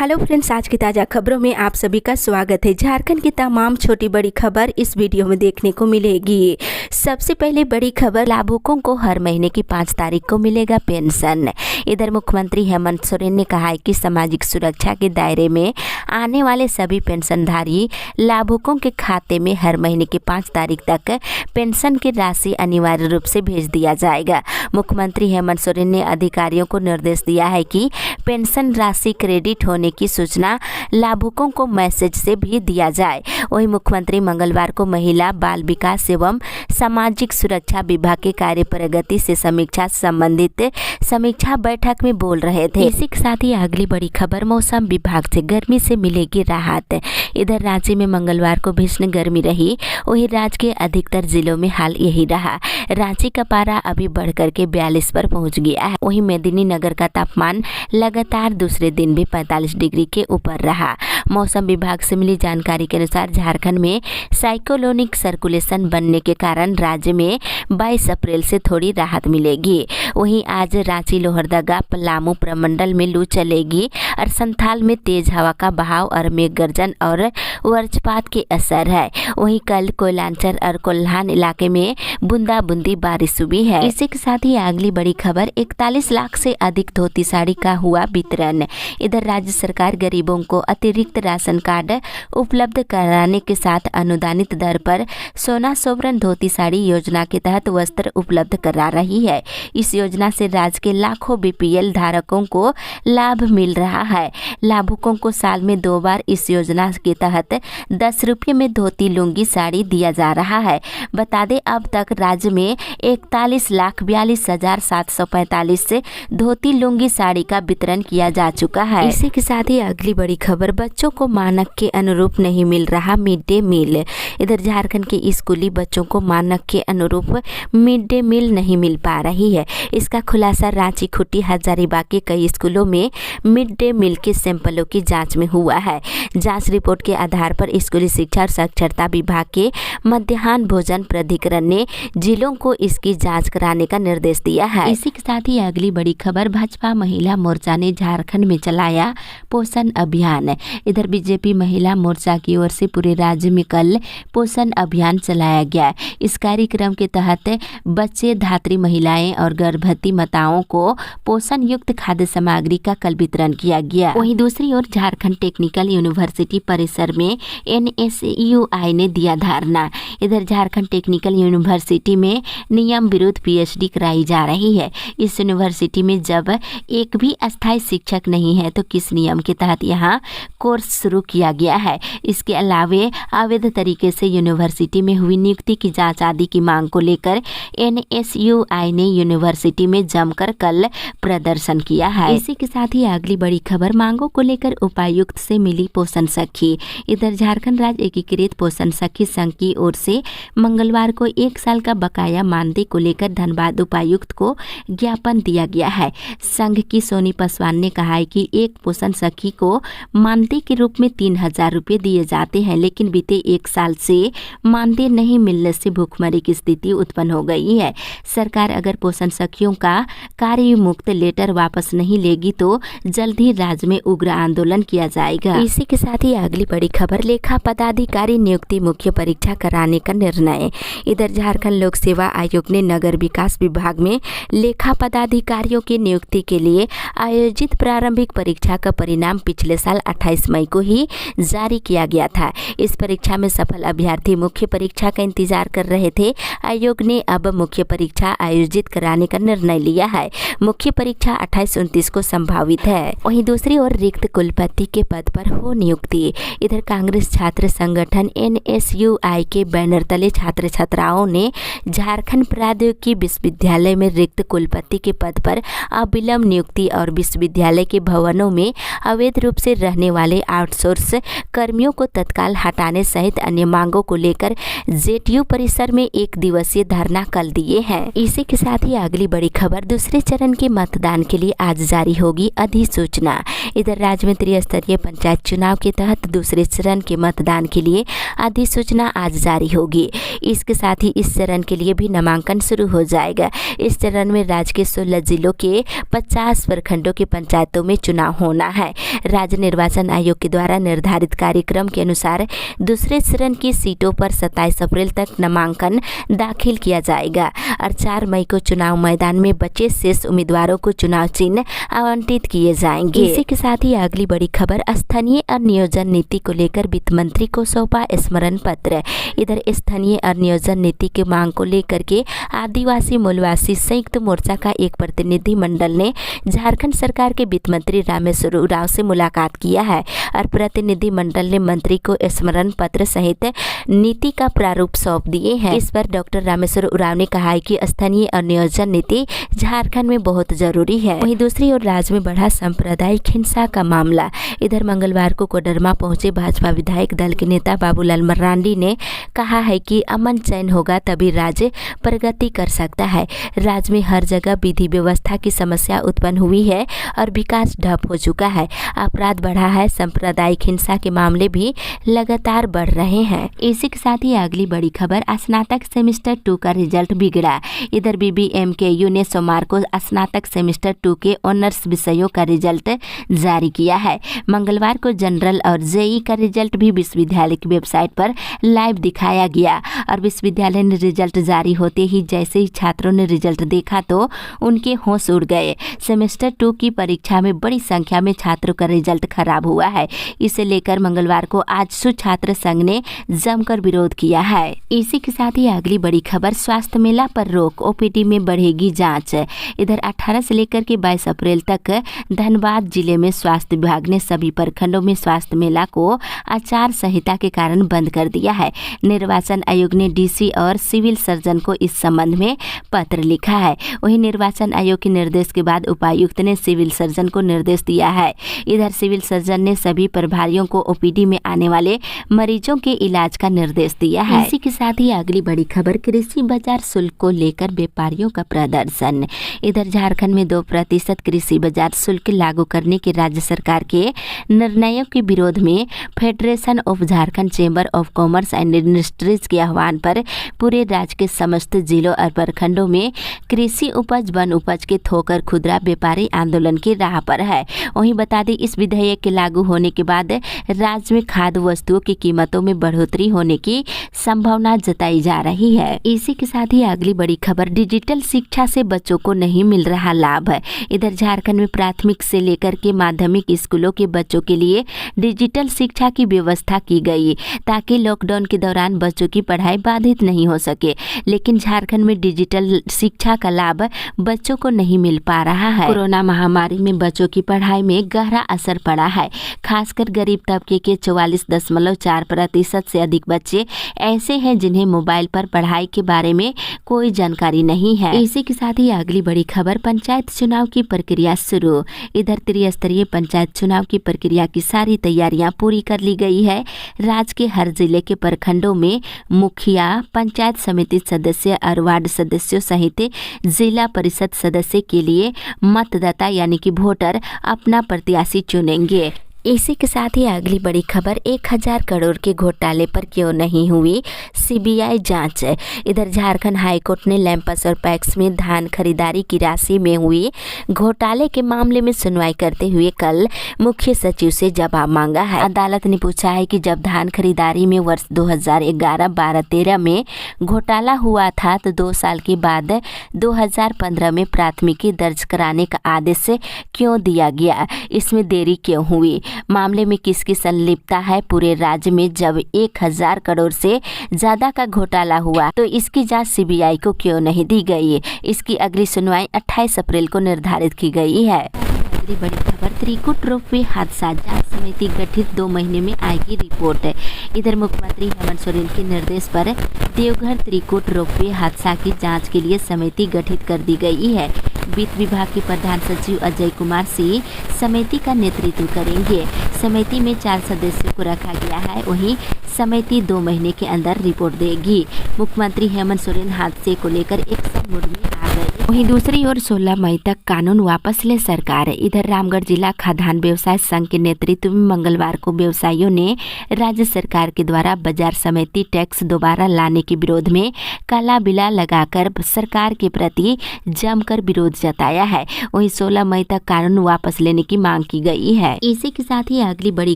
Hello friends, आज की ताज़ा खबरों में आप सभी का स्वागत है। झारखंड की तमाम छोटी बड़ी खबर इस वीडियो में देखने को मिलेगी। सबसे पहले बड़ी खबर, लाभुकों को हर महीने की 5 तारीख को मिलेगा पेंशन। इधर मुख्यमंत्री हेमंत सोरेन ने कहा है कि सामाजिक सुरक्षा के दायरे में आने वाले सभी पेंशनधारी लाभुकों के खाते में हर महीने की 5 तारीख तक पेंशन की राशि अनिवार्य रूप से भेज दिया जाएगा। मुख्यमंत्री हेमंत सोरेन ने अधिकारियों को निर्देश दिया है कि पेंशन राशि क्रेडिट होने की सूचना लाभुकों को मैसेज से भी दिया जाए। वहीं मुख्यमंत्री मंगलवार को महिला बाल विकास एवं सामाजिक सुरक्षा विभाग के कार्य प्रगति से समीक्षा संबंधित समीक्षा बैठक में बोल रहे थे। इसी के साथ ही अगली बड़ी खबर, मौसम विभाग से गर्मी से मिलेगी राहत। इधर राज्य में मंगलवार को भीषण गर्मी रही, वहीं राज्य के अधिकतर जिलों में हाल यही रहा। रांची का पारा अभी बढ़कर के 42 पर पहुंच गया है। वहीं मेदिनीनगर का तापमान लगातार दूसरे दिन भी 45 डिग्री के ऊपर रहा। मौसम विभाग से मिली जानकारी के अनुसार झारखंड में साइक्लोनिक सर्कुलेशन बनने के कारण राज्य में 22 अप्रैल से थोड़ी राहत मिलेगी। वहीं आज रांची, लोहरदगा, पलामू प्रमंडल में लू चलेगी और संथाल में तेज हवा का बहाव और मेघ गर्जन और वज्रपात के असर है। वहीं कल कोयलांचल और कोल्हान इलाके में बूंदाबूंदी बारिश हुई है। इसी के साथ ही अगली बड़ी खबर, 41 लाख से अधिक धोती साड़ी का हुआ वितरण। इधर राज्य सरकार गरीबों को अतिरिक्त राशन कार्ड उपलब्ध कराने के साथ अनुदानित दर पर सोना सोवरन धोती साड़ी योजना के तहत वस्त्र उपलब्ध करा रही है। इस योजना से राज्य के लाखों बीपीएल धारकों को लाभ मिल रहा है। लाभुकों को साल में 2 बार इस योजना के तहत 10 रुपये में धोती लुंगी साड़ी दिया जा रहा है। बता दें, अब तक राज्य में 41,42,745 से धोती लुंगी साड़ी का वितरण किया जा चुका है। इसी के साथ ही अगली बड़ी खबर, बच्चों को मानक के अनुरूप नहीं मिल रहा मिड डे मील। इधर झारखंड के स्कूली बच्चों को मानक के अनुरूप मिड डे मील नहीं मिल पा रही है। इसका खुलासा रांची, खूंटी, हजारीबाग के कई स्कूलों में मिड डे मील के सैंपलों की जांच में हुआ है। जांच रिपोर्ट के आधार पर स्कूली शिक्षा और साक्षरता विभाग के मध्याह्न भोजन प्राधिकरण ने जिलों को इसकी जाँच कराने का निर्देश दिया है। इसी के साथ ही अगली बड़ी खबर, भाजपा महिला मोर्चा ने झारखंड में चलाया पोषण अभियान। इधर बीजेपी महिला मोर्चा की ओर से पूरे राज्य में कल पोषण अभियान चलाया गया। इस कार्यक्रम के तहत बच्चे, धात्री महिलाएं और गर्भवती माताओं को पोषण युक्त खाद्य सामग्री का कल वितरण किया गया। वहीं दूसरी ओर झारखंड टेक्निकल यूनिवर्सिटी परिसर में NSUI ने दिया धरना। इधर झारखंड टेक्निकल यूनिवर्सिटी में नियम विरुद्ध PhD कराई जा रही है। इस यूनिवर्सिटी में जब एक भी अस्थायी शिक्षक नहीं है तो किस नियम के तहत यहाँ कोर्स शुरू किया गया है। इसके अलावे अवैध तरीके से यूनिवर्सिटी में हुई नियुक्ति की जांच आदि की मांग को लेकर NSUI ने यूनिवर्सिटी में जमकर कल प्रदर्शन किया है। इसी के साथ ही अगली बड़ी खबर, मांगों को लेकर उपायुक्त से मिली पोषण सखी। इधर झारखंड राज्य एकीकृत पोषण सखी संघ की ओर से मंगलवार को 1 साल का बकाया मानदेय को लेकर धनबाद उपायुक्त को ज्ञापन दिया गया है। संघ की सोनी पासवान ने कहा है कि एक पोषण सखी को मानदेय के रूप में 3,000 रुपये दिए जाते हैं, लेकिन बीते 1 साल से मानदेय नहीं मिलने से भूखमरी की स्थिति उत्पन्न हो गई है। सरकार अगर पोषण सखियों का कार्य मुक्त लेटर वापस नहीं लेगी तो जल्द ही राज्य में उग्र आंदोलन किया जाएगा। इसी के साथ ही अगली बड़ी खबर, लेखा पदाधिकारी नियुक्ति मुख्य परीक्षा कराने का निर्णय। इधर झारखंड लोक सेवा आयोग ने नगर विकास विभाग में लेखा पदाधिकारियों की नियुक्ति के लिए आयोजित प्रारंभिक परीक्षा का परिणाम पिछले साल 28 मई को ही जारी किया गया था। इस परीक्षा में सफल अभ्यर्थी मुख्य परीक्षा का इंतजार कर रहे थे। आयोग ने अब मुख्य परीक्षा आयोजित कराने का निर्णय लिया है। मुख्य परीक्षा 28-29 को संभावित है। वहीं दूसरी ओर रिक्त कुलपति के पद पर हो नियुक्ति। इधर कांग्रेस छात्र संगठन NSUI के बैनर तले छात्र छात्राओं ने झारखंड प्रौद्योगिकी विश्वविद्यालय में रिक्त कुलपति के पद पर अविलंब नियुक्ति और विश्वविद्यालय के भवनों में अवैध रूप से रहने वाले आउटसोर्स कर्मियों को तत्काल हटाने सहित अन्य मांगों को लेकर जेटीयू परिसर में 1 दिवसीय धरना कल दिए हैं। इसी के साथ ही अगली बड़ी खबर, दूसरे चरण के मतदान के लिए आज जारी होगी अधिसूचना। इधर राज्य में त्रिस्तरीय पंचायत चुनाव के तहत दूसरे चरण के मतदान के लिए अधिसूचना आज जारी होगी। इसके साथ ही इस चरण के लिए भी नामांकन शुरू हो जाएगा। इस चरण में राज्य के 16 जिलों के 50 प्रखंडों के पंचायतों में चुनाव होना है। राज्य निर्वाचन आयोग के द्वारा निर्धारित कार्यक्रम के अनुसार दूसरे चरण की सीटों पर 27 अप्रैल तक नामांकन दाखिल किया जाएगा और 4 मई को चुनाव मैदान में बचे शेष उम्मीदवारों को चुनाव चिन्ह आवंटित किए जाएंगे। इसी के साथ ही अगली बड़ी खबर, स्थानीय और नियोजन नीति को लेकर वित्त मंत्री को सौंपा स्मरण पत्र। इधर स्थानीय और नियोजन नीति की मांग को लेकर के आदिवासी मूलवासी संयुक्त मोर्चा का एक प्रतिनिधि मंडल ने झारखंड सरकार के वित्त मंत्री रामेश्वर उरांव से मुलाकात किया है और प्रतिनिधि मंडल ने मंत्री को स्मरण पत्र सहित नीति का प्रारूप सौंप दिए हैं। इस पर डॉक्टर रामेश्वर उरांव ने कहा है कि स्थानीय और नियोजन नीति झारखंड में बहुत जरूरी है। वहीं दूसरी ओर राज्य में बढ़ा सांप्रदायिक हिंसा का मामला। इधर मंगलवार को कोडरमा पहुंचे भाजपा विधायक दल के नेता बाबूलाल मरांडी ने कहा है कि अमन चैन होगा तभी राज्य प्रगति कर सकता है। राज्य में हर जगह विधि व्यवस्था की समस्या उत्पन्न हुई है और विकास ठप हो चुका है। अपराध बढ़ा है, सांप्रदायिक हिंसा के मामले भी लगातार बढ़ रहे हैं। इसी के साथ ही अगली बड़ी खबर, स्नातक सेमेस्टर 2 का रिजल्ट बिगड़ा। इधर BBMKU ने सोमवार को स्नातक सेमेस्टर 2 के ऑनर्स विषयों का रिजल्ट जारी किया है। मंगलवार को जनरल और जेई का रिजल्ट भी विश्वविद्यालय की वेबसाइट पर लाइव दिखाया गया और विश्वविद्यालय ने रिजल्ट जारी होते ही जैसे ही छात्रों ने रिजल्ट देखा तो उनके होश उड़ गए। सेमेस्टर 2 की परीक्षा में बड़ी संख्या में छात्रों का रिजल्ट खराब हुआ है। इसे लेकर मंगलवार को आजसू छात्र संघ ने जमकर विरोध किया है। इसी के साथ ही अगली बड़ी खबर, स्वास्थ्य मेला पर रोक, OPD में बढ़ेगी जांच। इधर 18 से लेकर के 22 अप्रैल तक धनबाद जिले में स्वास्थ्य विभाग ने सभी प्रखंडों में स्वास्थ्य मेला को आचार संहिता के कारण बंद कर दिया है। निर्वाचन आयोग ने DC और सिविल सर्जन को इस संबंध में पत्र लिखा है। वहीं निर्वाचन आयोग के निर्देश के बाद उपायुक्त ने सिविल सर्जन को निर्देश दिया है। इधर सिविल सर्जन ने सभी प्रभारियों को OPD में आने वाले मरीजों के इलाज का निर्देश दिया है। इसी के साथ ही अगली बड़ी खबर, कृषि बाजार शुल्क को लेकर व्यापारियों का प्रदर्शन। इधर झारखंड में 2% कृषि बाजार शुल्क लागू करने के राज्य सरकार के निर्णयों के विरोध में federation of Jharkhand chamber of commerce and industries के आह्वान पर पूरे राज्य के समस्त जिलों और प्रखंडों में कृषि उपज वन उपज के थोक और खुदरा व्यापारी आंदोलन की राह पर है। वहीं बता दें, इस विधेयक के लागू होने के बाद राज्य में खाद्य वस्तुओं की कीमतों में बढ़ोतरी होने की संभावना जताई जा रही है। इसी के साथ ही अगली बड़ी खबर, डिजिटल शिक्षा से बच्चों को नहीं मिल रहा लाभ। इधर झारखंड में प्राथमिक से लेकर के माध्यमिक स्कूलों के बच्चों के लिए डिजिटल शिक्षा की व्यवस्था की गई ताकि लॉकडाउन के दौरान बच्चों की पढ़ाई बाधित नहीं हो सके, लेकिन झारखंड में डिजिटल शिक्षा का लाभ बच्चों को नहीं मिल पा रहा है। कोरोना महामारी में बच्चों की पढ़ाई में गहरा असर पड़ा है। खासकर गरीब तबके के 44.4% से अधिक बच्चे ऐसे हैं जिन्हें मोबाइल पर पढ़ाई के बारे में कोई जानकारी नहीं है। इसी के साथ ही अगली बड़ी खबर, पंचायत चुनाव की प्रक्रिया शुरू। इधर त्रिस्तरीय पंचायत चुनाव की प्रक्रिया की सारी तैयारियां पूरी कर ली गई है। राज्य के हर जिले के प्रखंडों में मुखिया, पंचायत समिति सदस्य और वार्ड सदस्यों सहित जिला परिषद सदस्य के लिए मतदाता यानी कि वोटर अपना प्रत्याशी चुनेंगे। इसी के साथ ही अगली बड़ी खबर, 1000 करोड़ के घोटाले पर क्यों नहीं हुई CBI जांच। इधर झारखंड हाईकोर्ट ने लैंपस और पैक्स में धान खरीदारी की राशि में हुई घोटाले के मामले में सुनवाई करते हुए कल मुख्य सचिव से जवाब मांगा है। अदालत ने पूछा है कि जब धान खरीदारी में वर्ष 2011, 12, 13 में घोटाला हुआ था तो 2 साल के बाद 2015 में प्राथमिकी दर्ज कराने का आदेश क्यों दिया गया, इसमें देरी क्यों हुई, मामले में किसकी संलिप्तता है। पूरे राज्य में जब 1000 करोड़ से ज्यादा का घोटाला हुआ तो इसकी जांच CBI को क्यों नहीं दी गई। इसकी अगली सुनवाई 28 अप्रैल को निर्धारित की गई है। अगली बड़ी खबर, त्रिकुट रोपवे हादसा जांच समिति गठित 2 महीने में आएगी रिपोर्ट। इधर मुख्यमंत्री हेमंत सोरेन के निर्देश पर देवघर त्रिकुट रोपवे हादसा की जांच के लिए समिति गठित कर दी गई है। वित्त विभाग के प्रधान सचिव अजय कुमार सिंह समिति का नेतृत्व करेंगे। समिति में 4 सदस्यों को रखा गया है। वहीं समिति 2 महीने के अंदर रिपोर्ट देगी। मुख्यमंत्री हेमंत सोरेन हादसे को लेकर एक सब मूड में आ गए। वहीं दूसरी ओर 16 मई तक कानून वापस ले सरकार। इधर रामगढ़ जिला खाद्यान्न व्यवसाय संघ के नेतृत्व में मंगलवार को व्यवसायियों ने राज्य सरकार के द्वारा बाजार समिति टैक्स दोबारा लाने के विरोध में काला बिला लगाकर सरकार के प्रति जमकर विरोध जताया है। वहीं 16 मई तक कानून वापस लेने की मांग की गई है। इसी के साथ ही अगली बड़ी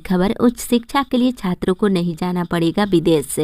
खबर, उच्च शिक्षा के लिए छात्रों को नहीं जाना पड़ेगा विदेश।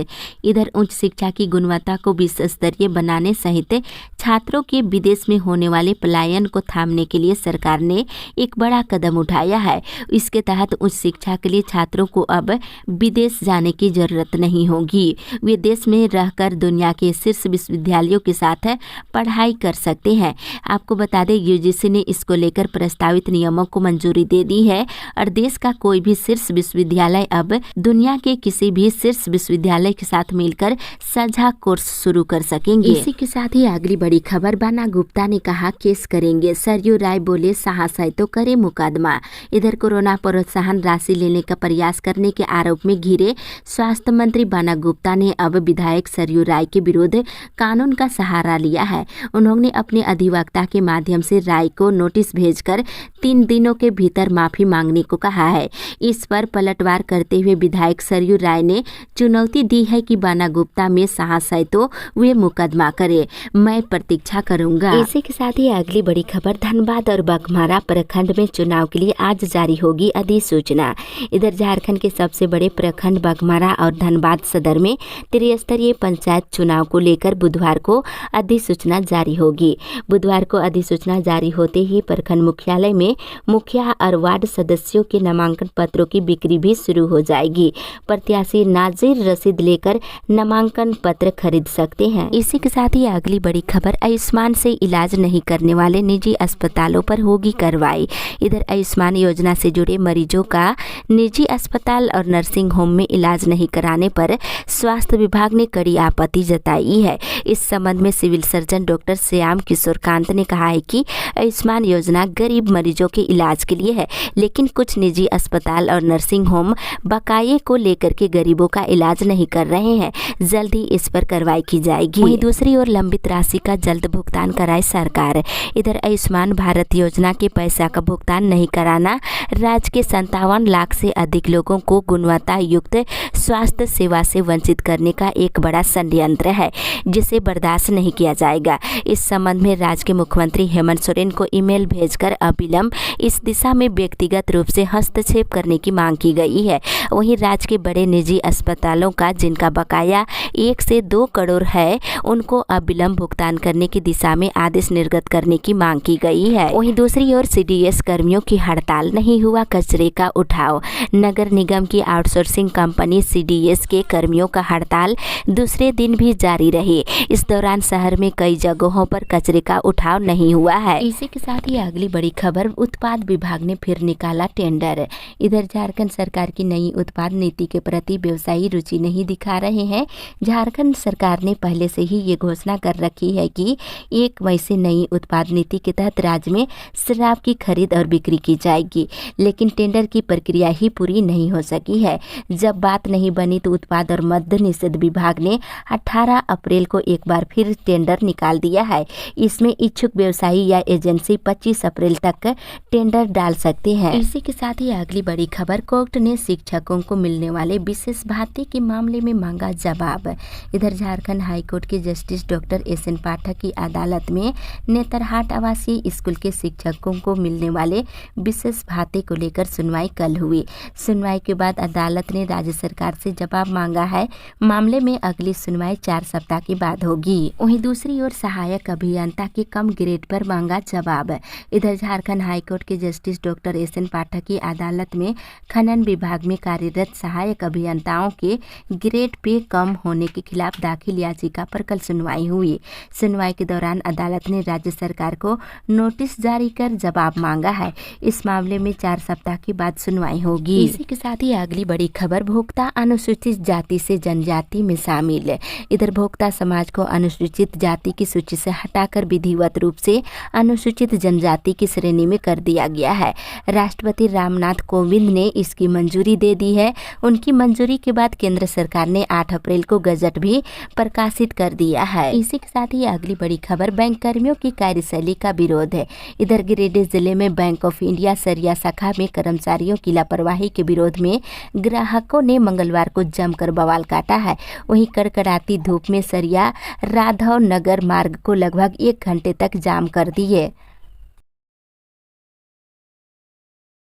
इधर उच्च शिक्षा की गुणवत्ता को विश्व स्तरीय बनाने सहित छात्रों के विदेश में होने वाले पलायन को थामने के लिए सरकार ने एक बड़ा कदम उठाया है। इसके तहत उच्च शिक्षा के लिए छात्रों को अब विदेश जाने की जरूरत नहीं होगी। वे देश में रहकर दुनिया के शीर्ष विश्वविद्यालयों के साथ पढ़ाई कर सकते हैं। आपको बता दें, यूजीसी ने इसको लेकर प्रस्तावित नियमों को मंजूरी दे दी है और देश का कोई भी शीर्ष विश्वविद्यालय अब दुनिया के किसी भी शीर्ष विश्वविद्यालय के साथ मिलकर साझा कोर्स शुरू कर सकेंगे। इसी के साथ ही अगली बड़ी खबर, बाना गुप्ता ने कहा केस करेंगे। सरयू राय बोले साहस है तो करे मुकदमा। इधर कोरोना प्रोत्साहन राशि लेने का प्रयास करने के आरोप में घिरे स्वास्थ्य मंत्री बाना गुप्ता ने अब विधायक सरयू राय के विरुद्ध कानून का सहारा लिया है। उन्होंने अपने अधिवक्ता के माध्यम से राय को नोटिस भेजकर 3 दिनों के भीतर माफी मांगने को कहा है। इस पर पलटवार करते हुए विधायक सरयू राय ने चुनौती दी है कि बाना गुप्ता में साहस है तो वे मुकदमा करे, मैं प्रतीक्षा करूंगा। इसी के साथ ही अगली बड़ी खबर, धनबाद और बघमारा प्रखंड में चुनाव के लिए आज जारी होगी अधिसूचना। इधर झारखंड के सबसे बड़े प्रखंड बघमारा और धनबाद सदर में त्रिस्तरीय पंचायत चुनाव को लेकर बुधवार को अधिसूचना जारी होगी। बुधवार को अधिसूचना जारी होते ही प्रखंड मुख्यालय में मुखिया और वार्ड सदस्यों के नामांकन पत्रों की बिक्री भी शुरू हो जाएगी। प्रत्याशी नाजिर रसीद लेकर नामांकन पत्र खरीद सकते हैं। इसी के साथ ही अगली बड़ी खबर, आयुष्मान से इलाज नहीं करने वाले निजी अस्पतालों पर होगी कार्रवाई। इधर आयुष्मान योजना से जुड़े मरीजों का निजी अस्पताल और नर्सिंग होम में इलाज नहीं कराने पर स्वास्थ्य विभाग ने कड़ी आपत्ति जताई है। इस संबंध में civil surgeon doctor Shyam Kishore Kant ने कहा है कि आयुष्मान योजना गरीब मरीजों के इलाज के लिए है, लेकिन कुछ निजी अस्पताल और नर्सिंग होम बकाये को लेकर के गरीबों का इलाज नहीं कर रहे हैं। जल्द ही इस पर कार्रवाई की जाएगी। वहीं दूसरी ओर लंबित राशि का जल्द भुगतान कराए सरकार। इधर आयुष्मान भारत योजना के पैसा का भुगतान नहीं कराना राज्य के 57 लाख से अधिक लोगों को गुणवत्ता युक्त स्वास्थ्य सेवा से वंचित करने का एक बड़ा षड्यंत्र है, जिसे बर्दाश्त नहीं किया जाएगा। इस संबंध में राज्य के मुख्यमंत्री हेमंत सोरेन को ईमेल भेजकर अविलंब इस दिशा में व्यक्तिगत रूप से हस्तक्षेप करने की मांग की गई है। वहीं राज्य के बड़े निजी अस्पतालों का जिनका बकाया 1 से 2 करोड़ है, उनको अविलंब भुगतान करने की दिशा में आदेश निर्गत करने की मांग की गई है। वहीं दूसरी ओर सीडीएस कर्मियों की हड़ताल, नहीं हुआ कचरे का उठाव। नगर निगम की आउटसोर्सिंग कंपनी सीडीएस के कर्मियों का हड़ताल दूसरे दिन भी जारी रही। इस दौरान शहर में कई जगहों पर कचरे का उठाव नहीं हुआ है। इसी के साथ ही अगली बड़ी खबर, उत्पाद विभाग ने फिर निकाला टेंडर। इधर झारखंड सरकार की नई उत्पाद नीति के प्रति व्यवसायी रुचि नहीं दिखा रहे हैं। झारखंड सरकार ने पहले से ही ये घोषणा कर रखी है कि 1 मई से नई उत्पाद नीति के तहत राज्य में शराब की खरीद और बिक्री की जाएगी, लेकिन टेंडर की प्रक्रिया ही पूरी नहीं हो सकी है। जब बात नहीं बनी तो उत्पाद और मद्य निषेध विभाग ने 18 अप्रैल को एक बार फिर टेंडर निकाल दिया है। इसमें इच्छुक व्यवसायी या एजेंसी 25 अप्रैल तक टेंडर डाल सकते हैं। इसी के साथ ही अगली बड़ी खबर, कोर्ट ने शिक्षकों को मिलने वाले विशेष भत्ते के मामले में मांगा जवाब। इधर झारखंड हाईकोर्ट के जस्टिस डॉक्टर एस.एन. पाठक की अदालत में नेतरहाट आवासीय स्कूल के शिक्षकों को मिलने वाले विशेष भत्ते को लेकर सुनवाई कल हुई। सुनवाई के बाद अदालत ने राज्य सरकार से जवाब मांगा है। मामले में अगली सुनवाई 4 सप्ताह के बाद होगी। वहीं दूसरी ओर सहायक अभियंता के कम ग्रेड पर मांगा जवाब। इधर झारखंड हाईकोर्ट के जस्टिस डॉक्टर एस.एन. पाठक की अदालत में खनन विभाग में कार्यरत सहायक अभियंताओं के ग्रेड पे कम होने के खिलाफ दाखिल याचिका पर कल सुनवाई हुई। सुनवाई के दौरान अदालत अदालत ने राज्य सरकार को नोटिस जारी कर जवाब मांगा है। इस मामले में 4 सप्ताह के बाद सुनवाई होगी। इसी के साथ ही अगली बड़ी खबर, भोक्ता अनुसूचित जाति से जनजाति में शामिल। इधर भोक्ता समाज को अनुसूचित जाति की सूची से हटाकर विधिवत रूप से अनुसूचित जनजाति की श्रेणी में कर दिया गया है। राष्ट्रपति रामनाथ कोविंद ने इसकी मंजूरी दे दी है। उनकी मंजूरी के बाद केंद्र सरकार ने 8 अप्रैल को गजट भी प्रकाशित कर दिया है। इसी के साथ ही अगली बड़ी खबर, बैंक कर्मियों की कार्यशैली का विरोध है। इधर गिरिडीह जिले में बैंक ऑफ इंडिया सरिया शाखा में कर्मचारियों की लापरवाही के विरोध में ग्राहकों ने मंगलवार को जमकर बवाल काटा है। वहीं कड़कड़ाती धूप में सरिया राघव नगर मार्ग को लगभग 1 घंटे तक जाम कर दिए।